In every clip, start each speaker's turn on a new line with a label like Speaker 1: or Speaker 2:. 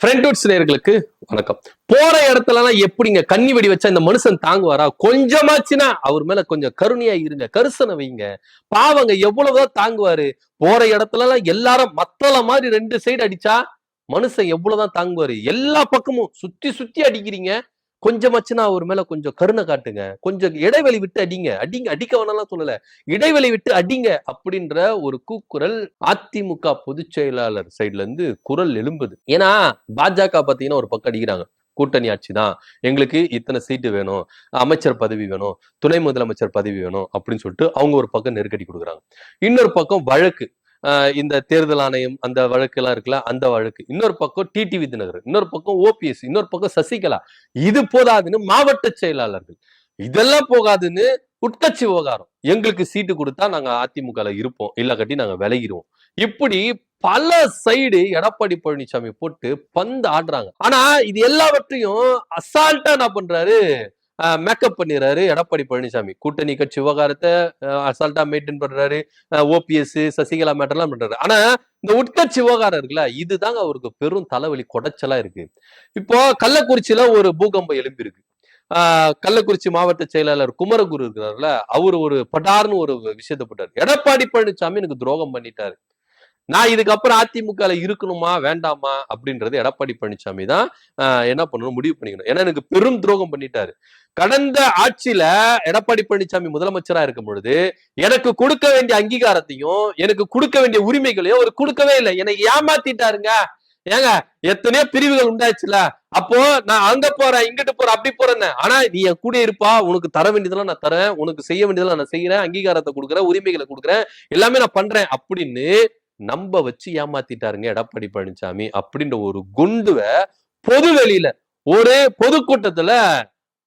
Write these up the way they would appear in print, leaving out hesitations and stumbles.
Speaker 1: ஃப்ரெண்ட்வுட்ஸ் நேயர்களுக்கு வணக்கம். போற இடத்துலலாம் எப்படிங்க கண்ணி வெடி வச்சா இந்த மனுஷன் தாங்குவாரா? கொஞ்சமாச்சுன்னா அவர் மேல கொஞ்சம் கருணையா இருங்க, கரிசனை வைங்க. பாவங்க எவ்வளவுதான் தாங்குவாரு? போற இடத்துலலாம் எல்லாரும் மத்தள மாதிரி 2 சைடு அடிச்சா மனுஷன் எவ்வளவுதான் தாங்குவாரு? எல்லா பக்கமும் சுத்தி சுத்தி அடிக்கிறீங்க. கொஞ்சமாச்சுன்னா அவர் மேல கொஞ்சம் கருணை காட்டுங்க. கொஞ்சம் இடைவெளி விட்டு அடிங்க. அடிங்க, அடிக்க வேணாம்லாம் சொல்லல. இடைவெளி விட்டு அடிங்க அப்படின்ற ஒரு கூக்குரல் அதிமுக பொதுச் செயலாளர் சைடுல இருந்து குரல் எழும்புது. ஏன்னா பாஜக பாத்தீங்கன்னா ஒரு பக்கம் அடிக்கிறாங்க. கூட்டணி ஆட்சி தான், எங்களுக்கு இத்தனை சீட்டு வேணும், அமைச்சர் பதவி வேணும், துணை முதலமைச்சர் பதவி வேணும் அப்படின்னு சொல்லிட்டு அவங்க ஒரு பக்கம் நெருக்கடி கொடுக்குறாங்க. இன்னொரு பக்கம் வழக்கு, இந்த தேர்தல் ஆணையம் அந்த வழக்கு எல்லாம் இருக்குல்ல, அந்த வழக்கு. இன்னொரு பக்கம் டிடிவி தினகரன், இன்னொரு பக்கம் ஓபிஎஸ், இன்னொரு பக்கம் சசிகலா. இது போதாதுன்னு மாவட்ட செயலாளர்கள், இதெல்லாம் போகாதுன்னு உட்கட்சி விவகாரம். எங்களுக்கு சீட்டு கொடுத்தா நாங்க அதிமுக இருப்போம், இல்ல கட்டி நாங்க விலகிடுவோம். இப்படி பல சைடு எடப்பாடி பழனிசாமி போட்டு பந்து ஆடுறாங்க. ஆனா இது எல்லாவற்றையும் அசால்ட்டா என்ன பண்றாரு, மேக்கப் பண்ணிடுறாரு எடப்பாடி பழனிசாமி. கூட்டணி கட்சி விவகாரத்தை அசால்ட்டா மெயின்டைன் பண்றாரு. ஓபிஎஸ் சசிகலா மேட்டர்லாம் பண்றாரு. ஆனா இந்த உட்கட்சி விவகாரம் இருக்குல்ல, இதுதாங்க அவருக்கு பெரும் தலைவலி கொடைச்சலா இருக்கு. இப்போ கள்ளக்குறிச்சியில ஒரு பூகம்பம் எழும்பி இருக்கு. கள்ளக்குறிச்சி மாவட்ட செயலாளர் குமரகுரு இருக்கிறாருல, அவரு ஒரு படார்னு ஒரு விஷயத்தை போட்டாரு. எடப்பாடி பழனிசாமி எனக்கு துரோகம் பண்ணிட்டாரு, நான் இதுக்கப்புறம் அதிமுக இருக்கணுமா வேண்டாமா அப்படின்றது எடப்பாடி பழனிசாமி தான் என்ன பண்ணணும் முடிவு பண்ணிக்கணும். ஏன்னா எனக்கு பெரும் துரோகம் பண்ணிட்டாரு. கடந்த ஆட்சியில எடப்பாடி பழனிசாமி முதலமைச்சரா இருக்கும் பொழுது எனக்கு கொடுக்க வேண்டிய அங்கீகாரத்தையும் எனக்கு கொடுக்க வேண்டிய உரிமைகளையும் அவர் கொடுக்கவே இல்லை. எனக்கு ஏமாத்திட்டாருங்க. ஏங்க எத்தனையோ பிரிவுகள் உண்டாச்சுல, அப்போ நான் அங்க போறேன் இங்கிட்டு போறேன் அப்படி போறேன், ஆனா நீ என் கூட இருப்பா, உனக்கு தர வேண்டியதெல்லாம் நான் தரேன், உனக்கு செய்ய வேண்டியதெல்லாம் நான் செய்யறேன், அங்கீகாரத்தை கொடுக்குறேன், உரிமைகளை கொடுக்குறேன், எல்லாமே நான் பண்றேன் அப்படின்னு நம்ப வச்சு ஏமாத்திட்டாருங்க எடப்பாடி பழனிசாமி அப்படின்ற ஒரு குண்டுவ பொது வெளியில ஒரு பொதுக்கூட்டத்துல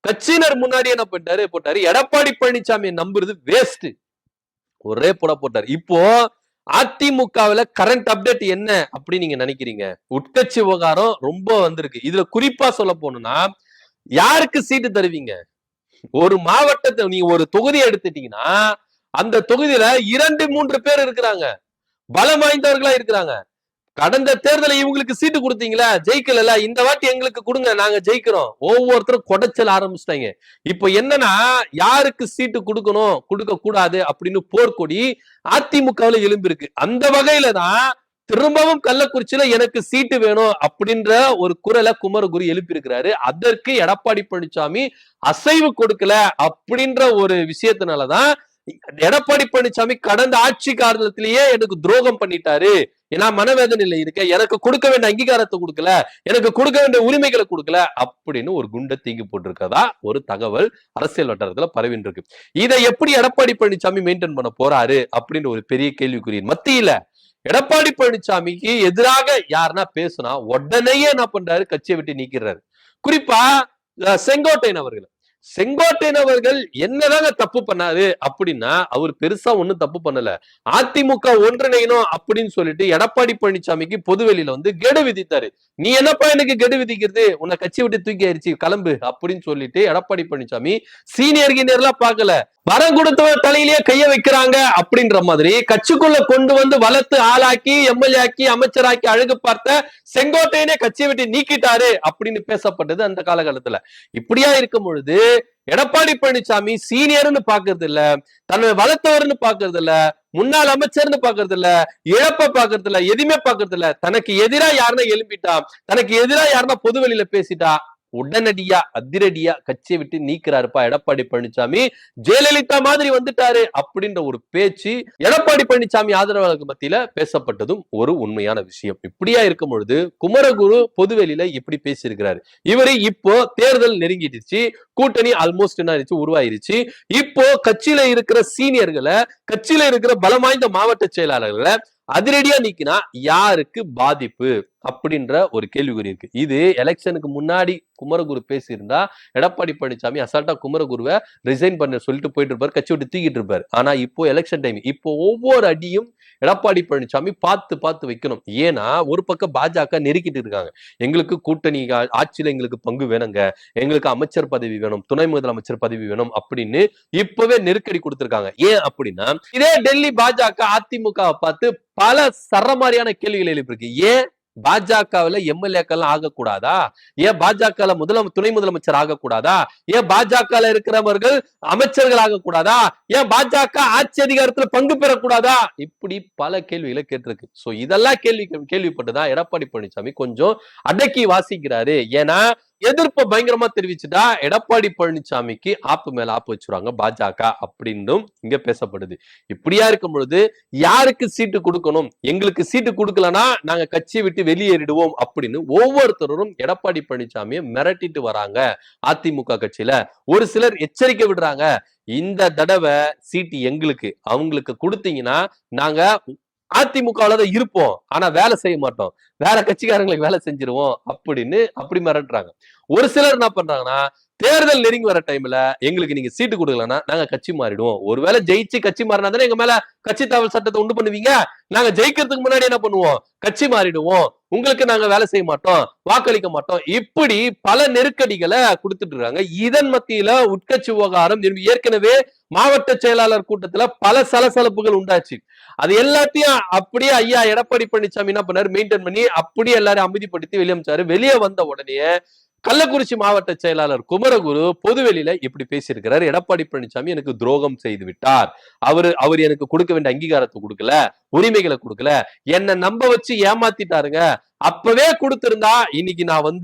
Speaker 1: கட்சியினர் முன்னாடி என்ன போட்டாரு, எடப்பாடி பழனிசாமி நம்புறது வேஸ்ட், ஒரே போட்டாரு. இப்போ அதிமுகவுல கரண்ட் அப்டேட் என்ன அப்படின்னு நீங்க நினைக்கிறீங்க? உட்கட்சி விவகாரம் ரொம்ப வந்திருக்கு. இதுல குறிப்பா சொல்ல போனா யாருக்கு சீட்டு தருவீங்க? ஒரு மாவட்டத்தை நீங்க ஒரு தொகுதியை எடுத்துட்டீங்கன்னா அந்த தொகுதியில 2-3 பேர் இருக்கிறாங்க, பலம் வாய்ந்தவர்களா இருக்கிறாங்க. கடந்த தேர்தலை இவங்களுக்கு சீட்டு கொடுத்தீங்களா, ஜெயிக்கல, இந்த வாட்டி எங்களுக்கு கொடுங்க நாங்க ஜெயிக்கிறோம். ஒவ்வொருத்தரும் கொடைச்சல் ஆரம்பிச்சிட்டாங்க. இப்ப என்னன்னா யாருக்கு சீட்டு கொடுக்கணும் கொடுக்க கூடாது அப்படின்னு போர்க்கொடி அதிமுகவுல எழும்பிருக்கு. அந்த வகையில தான் திரும்பவும் கள்ளக்குறிச்சியில எனக்கு சீட்டு வேணும் அப்படின்ற ஒரு குரலை குமரகுரு எழுப்பி இருக்கிறாரு. அதற்கு எடப்பாடி பழனிசாமி அசைவு கொடுக்கல அப்படின்ற ஒரு விஷயத்தினாலதான் எடப்பாடி பழனிசாமி கடந்த ஆட்சி காலத்திலேயே எனக்கு துரோகம் பண்ணிட்டாரு, நான் மனவேதனையில இருக்கேன், எனக்கு கொடுக்க வேண்டிய அங்கீகாரத்தை கொடுக்கல, எனக்கு கொடுக்க வேண்டிய உரிமைகளை கொடுக்கல அப்படின்னு ஒரு குண்டை தீங்கி போட்டிருக்கதா ஒரு தகவல் அரசியல் வட்டாரத்துல பரவின்னு இருக்கு. இதை எப்படி எடப்பாடி பழனிசாமி மெயின்டைன் பண்ண போறாரு அப்படின்னு ஒரு பெரிய கேள்விக்குரிய மத்தியில எடப்பாடி பழனிசாமிக்கு எதிராக யாருன்னா பேசுனா உடனேயே என்ன பண்றாரு, கட்சியை விட்டு நீக்கிறாரு. குறிப்பா செங்கோட்டையன் அவர்கள், செங்கோட்டையன் அவர்கள் என்னதாங்க தப்பு பண்ணாரு அப்படின்னா அவர் பெருசா ஒண்ணும் தப்பு பண்ணல. அதிமுக ஒன்றிணையணும் அப்படின்னு சொல்லிட்டு எடப்பாடி பழனிசாமிக்கு பொதுவெளியில கெடு விதித்தாரு. நீ என்னப்பா எனக்கு கெடு விதிக்கிறது, உன்னை கட்சி விட்டு தூக்கி ஆயிடுச்சு கிளம்பு அப்படின்னு சொல்லிட்டு எடப்பாடி பழனிசாமி சீனியர் கீனியர்லாம் பார்க்கல, வரம் கொடுத்தவன் தலையிலேயே கைய வைக்கிறாங்க அப்படின்ற மாதிரி கட்சிக்குள்ள கொண்டு வளர்த்து ஆளாக்கி எம்எல்ஏ ஆக்கி அமைச்சராக்கி அழகு பார்த்த செங்கோட்டையனே கட்சியை விட்டு நீக்கிட்டாரு அப்படின்னு பேசப்பட்டது அந்த காலகட்டத்துல. இப்படியா இருக்கும் பொழுது எடப்பாடி பழனிசாமி சீனியர்னு பாக்குறது இல்ல, தன்னை வளர்த்தவர்னு பாக்குறது இல்ல, முன்னாள் அமைச்சர்னு பாக்குறது இல்ல, இழப்ப பாக்குறது இல்ல, எதுவுமே பாக்குறது இல்ல. தனக்கு எதிரா யாருன்னா எழுப்பிட்டா, தனக்கு எதிரா யாருன்னா பொது வெளியில பேசிட்டா உடனடியா அதிரடியா கட்சியை விட்டு நீக்கிறாருப்பா எடப்பாடி பழனிசாமி, ஜெயலலிதா மாதிரி வந்துட்டாரு அப்படின்ற ஒரு பேச்சு எடப்பாடி பழனிசாமி ஆதரவாளர்கள் மத்தியில பேசப்பட்டதும் ஒரு உண்மையான விஷயம். இப்படியா இருக்கும் பொழுது குமரகுரு பொதுவெளியில இப்படி பேசியிருக்கிறாரு. இவரு இப்போ தேர்தல் நெருங்கிடுச்சு, கூட்டணி ஆல்மோஸ்ட் என்ன ஆயிடுச்சு, உருவாயிருச்சு. இப்போ கட்சியில இருக்கிற சீனியர்களை, கட்சியில இருக்கிற பலம் வாய்ந்த மாவட்ட செயலாளர்களை அதிரடியா நீக்கினா யாருக்கு பாதிப்பு அப்படின்ற ஒரு கேள்விக்குறி இருக்கு. இது எலெக்ஷனுக்கு முன்னாடி குமரகுரு பேசியிருந்தா எடப்பாடி பழனிசாமி அசால்ட்டா குமரகுருவை ரிசைன் பண்ண சொல்லிட்டு போயிட்டு இருப்பாரு, கட்சி விட்டு தூக்கிட்டு இருப்பாரு. ஆனா இப்போ எலெக்ஷன் டைம், இப்போ ஒவ்வொரு அடியும் எடப்பாடி பழனிசாமி பார்த்து வைக்கணும். ஏன்னா ஒரு பக்கம் பாஜக நெருக்கிட்டு இருக்காங்க, எங்களுக்கு கூட்டணி ஆட்சியில எங்களுக்கு பங்கு வேணுங்க, எங்களுக்கு அமைச்சர் பதவி வேணும், துணை முதலமைச்சர் பதவி வேணும் அப்படின்னு இப்பவே நெருக்கடி கொடுத்திருக்காங்க. ஏன் அப்படின்னா இதே டெல்லி பாஜக அதிமுக பார்த்து பல சரமாரியான கேள்விகள் எழுப்பியிருக்கு. ஏன் பாஜகவுல எம்எல்ஏக்கள் ஆகக்கூடாதா? ஏன் பாஜக துணை முதலமைச்சர் ஆகக்கூடாதா? ஏன் பாஜக இருக்கிறவர்கள் அமைச்சர்கள் ஆகக்கூடாதா? ஏன் பாஜக ஆட்சி அதிகாரத்துல பங்கு பெறக்கூடாதா? இப்படி பல கேள்விகளை கேட்டிருக்கு. சோ இதெல்லாம் கேள்விப்பட்டுதான் எடப்பாடி பழனிசாமி கொஞ்சம் அடக்கி வாசிக்கிறாரு. ஏன்னா எதிர்ப்பை பயங்கரமா தெரிவிச்சுட்டா எடப்பாடி பழனிசாமிக்கு ஆப்பு மேல ஆப்பு வச்சுருவாங்க பாஜக அப்படின்னும் இங்க பேசப்படுது. இப்படியா இருக்கும் பொழுது யாருக்கு சீட்டு கொடுக்கணும், எங்களுக்கு சீட்டு கொடுக்கலன்னா நாங்க கட்சியை விட்டு வெளியேறிடுவோம் அப்படின்னு ஒவ்வொருத்தரும் எடப்பாடி பழனிசாமியை மிரட்டிட்டு வராங்க. அதிமுக கட்சியில ஒரு சிலர் எச்சரிக்கை விடுறாங்க, இந்த தடவை சீட்டு எங்களுக்கு, அவங்களுக்கு கொடுத்தீங்கன்னா நாங்க அதிமுகவுல தான் இருப்போம், ஆனா வேலை செய்ய மாட்டோம், வேற கட்சிக்காரங்களுக்கு வேலை செஞ்சிருவோம் அப்படின்னு அப்படி மிரட்டுறாங்க. ஒரு சிலர் என்ன பண்றாங்கன்னா, தேர்தல் நெருங்கி வர டைம்ல எங்களுக்கு நீங்க சீட்டு கொடுக்கலன்னா நாங்க கட்சி மாறிடுவோம், ஒருவேளை ஜெயிச்சு கட்சி மாறினா தானே எங்க மேல கட்சி தாவல் சட்டத்தை உண்டு பண்ணுவீங்க, நாங்க ஜெயிக்கிறதுக்கு முன்னாடி என்ன பண்ணுவோம், கட்சி மாறிடுவோம், உங்களுக்கு நாங்க வேலை செய்ய மாட்டோம், வாக்களிக்க மாட்டோம், இப்படி பல நெருக்கடிகளை கொடுத்துட்டு இருக்காங்க. இதன் மத்தியில உட்கட்சி விவகாரம் ஏற்கனவே மாவட்ட செயலாளர் கூட்டத்துல பல சலசலப்புகள் உண்டாச்சு. அது எல்லாத்தையும் அப்படியே ஐயா எடப்பாடி பழனிசாமி என்ன பண்ணாரு, மெயின்டைன் பண்ணி அப்படியே எல்லாரும் அமைதிப்படுத்தி வெளியே அமைச்சாரு. வெளியே வந்த உடனே கள்ளக்குறிச்சி மாவட்ட செயலாளர் குமரகுரு பொதுவெளியில இப்படி பேசியிருக்கிறார், எடப்பாடி பழனிசாமி எனக்கு துரோகம் செய்து விட்டார், அவர் எனக்கு கொடுக்க வேண்டிய அங்கீகாரத்தை கொடுக்கல, உரிமைகளை கொடுக்கல, என்ன நம்ப வச்சு ஏமாத்திட்டாருங்க, அப்பவே கொடுத்திருந்தா இன்னைக்கு நான்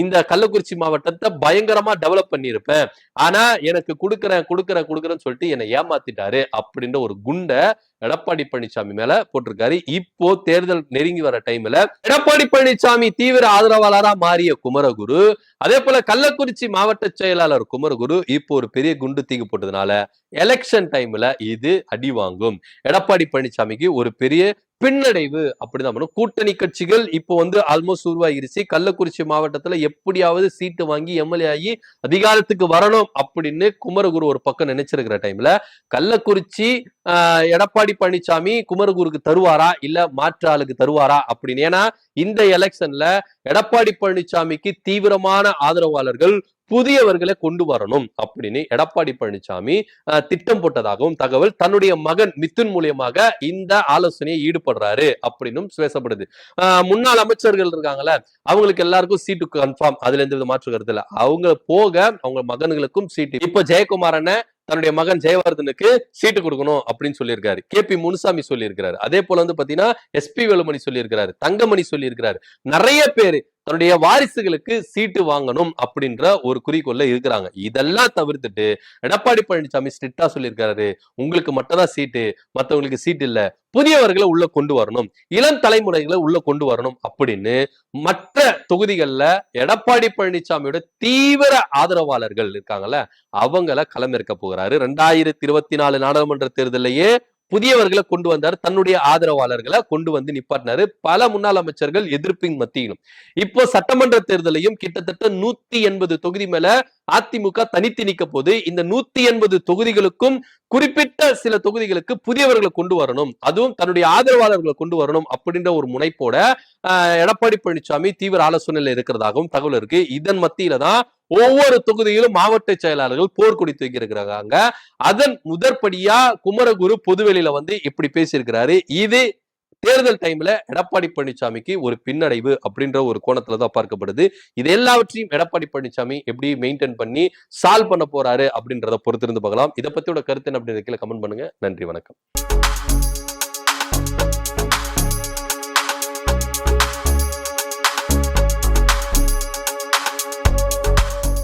Speaker 1: இந்த கள்ளக்குறிச்சி மாவட்டத்தை பயங்கரமா டெவலப் பண்ணிருப்பேன், ஆனா எனக்கு கொடுக்கறேன்னு சொல்லிட்டு என்னை ஏமாத்திட்டாரு அப்படின்ற ஒரு குண்டை எடப்பாடி பழனிசாமி மேல போட்டிருக்காரு. இப்போ தேர்தல் நெருங்கி வர டைம்ல எடப்பாடி பழனிசாமி தீவிர ஆதரவாளரா மாறிய குமரகுரு, அதே போல கள்ளக்குறிச்சி மாவட்ட செயலாளர் குமரகுரு இப்போ ஒரு பெரிய குண்டு தீங்கு போட்டதுனால எலெக்ஷன் டைம்ல இது அடி வாங்கும். எடப்பாடி பழனிசாமிக்கு ஒரு பெரிய பின்னடைவு அப்படிதான் பண்ணும். கூட்டணி கட்சிகள் இப்போ ஆல்மோஸ்ட் உருவாகிருச்சு. கள்ளக்குறிச்சி மாவட்டத்துல எப்படியாவது சீட்டு வாங்கி எம்எல்ஏ ஆகி அதிகாரத்துக்கு வரணும் அப்படின்னு குமரகுரு ஒரு பக்கம் நினைச்சிருக்கிற டைம்ல கள்ளக்குறிச்சி எடப்பாடி பழனிசாமி குமரகுருக்கு தருவாரா இல்ல மாற்று ஆளுக்கு தருவாரா அப்படின்னு. ஏன்னா இந்த எலெக்ஷன்ல எடப்பாடி பழனிசாமிக்கு தீவிரமான ஆதரவாளர்கள் புதியவர்களை கொண்டு வரணும் அப்படின்னு எடப்பாடி பழனிசாமி திட்டம் போட்டதாகவும் தகவல், தன்னுடைய மகன் மிதுன் மூலியமாக இந்த ஆலோசனையை ஈடுபடுறாரு அப்படின்னு பேசப்படுது. முன்னாள் அமைச்சர்கள் இருக்காங்கல்ல, அவங்களுக்கு எல்லாருக்கும் சீட்டு கன்ஃபார்ம், அதுல எந்த மாற்று கருத்து இல்ல, அவங்க போக அவங்க மகன்களுக்கும் சீட்டு. இப்ப ஜெயக்குமார் அண்ணன் தன்னுடைய மகன் ஜெயவர்தனுக்கு சீட்டு கொடுக்கணும் அப்படின்னு சொல்லியிருக்காரு. கே.பி. முனுசாமி சொல்லியிருக்கிறாரு. அதே போல பாத்தீங்கன்னா எஸ்.பி. வேலுமணி சொல்லியிருக்கிறாரு, தங்கமணி சொல்லியிருக்கிறாரு. நிறைய பேரு தன்னுடைய வாரிசுகளுக்கு சீட்டு வாங்கணும் அப்படின்ற ஒரு குறிக்கோள்ல இருக்கிறாங்க. இதெல்லாம் தவிர்த்துட்டு எடப்பாடி பழனிசாமி ஸ்ட்ரிக்டா சொல்லியிருக்காரு, உங்களுக்கு மட்டும் தான் சீட்டு, மற்றவங்களுக்கு சீட்டு இல்ல, புதியவர்களை உள்ள கொண்டு வரணும், இளம் தலைமுறைகளை உள்ள கொண்டு வரணும் அப்படின்னு மற்ற தொகுதிகள்ல எடப்பாடி பழனிசாமியோட தீவிர ஆதரவாளர்கள் இருக்காங்கல்ல, அவங்கள களமிறக்க போகிறாரு. 2024 நாடாளுமன்ற தேர்தலையே புதியவர்களை கொண்டு வந்தார், தன்னுடைய ஆதரவாளர்களை கொண்டு வந்து நிப்பாட்டினாரு. பல முன்னாள் அமைச்சர்கள் எதிர்ப்பின் மத்தியிலும் இப்போ சட்டமன்ற தேர்தலையும் கிட்டத்தட்ட 180 தொகுதி மேல அதிமுக தனித்து நிக்க போது. இந்த 180 தொகுதிகளுக்கும் குறிப்பிட்ட சில தொகுதிகளுக்கு புதியவர்களை கொண்டு வரணும், அதுவும் தன்னுடைய ஆதரவாளர்களை கொண்டு வரணும் அப்படின்ற ஒரு முனைப்போட எடப்பாடி பழனிசாமி தீவிர ஆலோசனையில் இருக்கிறதாகவும் தகவல் இருக்கு. இதன் மத்தியில தான் ஒவ்வொரு தொகுதியிலும் மாவட்ட செயலாளர்கள் போர்க்கொடி தூக்கி இருக்கிறாங்க. அதன் முதற்படியா குமரகுரு பொதுவெளியில இப்படி பேசியிருக்கிறாரு. இது தேர்தல் டைம்ல எடப்பாடி பழனிசாமிக்கு ஒரு பின்னடைவு அப்படின்ற ஒரு கோணத்துலதான் பார்க்கப்படுது. இது எல்லாவற்றையும் எடப்பாடி பழனிசாமி எப்படி மெயின்டைன் பண்ணி சால்வ் பண்ண போறாரு அப்படின்றத பொறுத்திருந்து பார்க்கலாம். இதை பத்தியோட கருத்து என்ன அப்படின்னு கீழே கமெண்ட் பண்ணுங்க. நன்றி, வணக்கம்.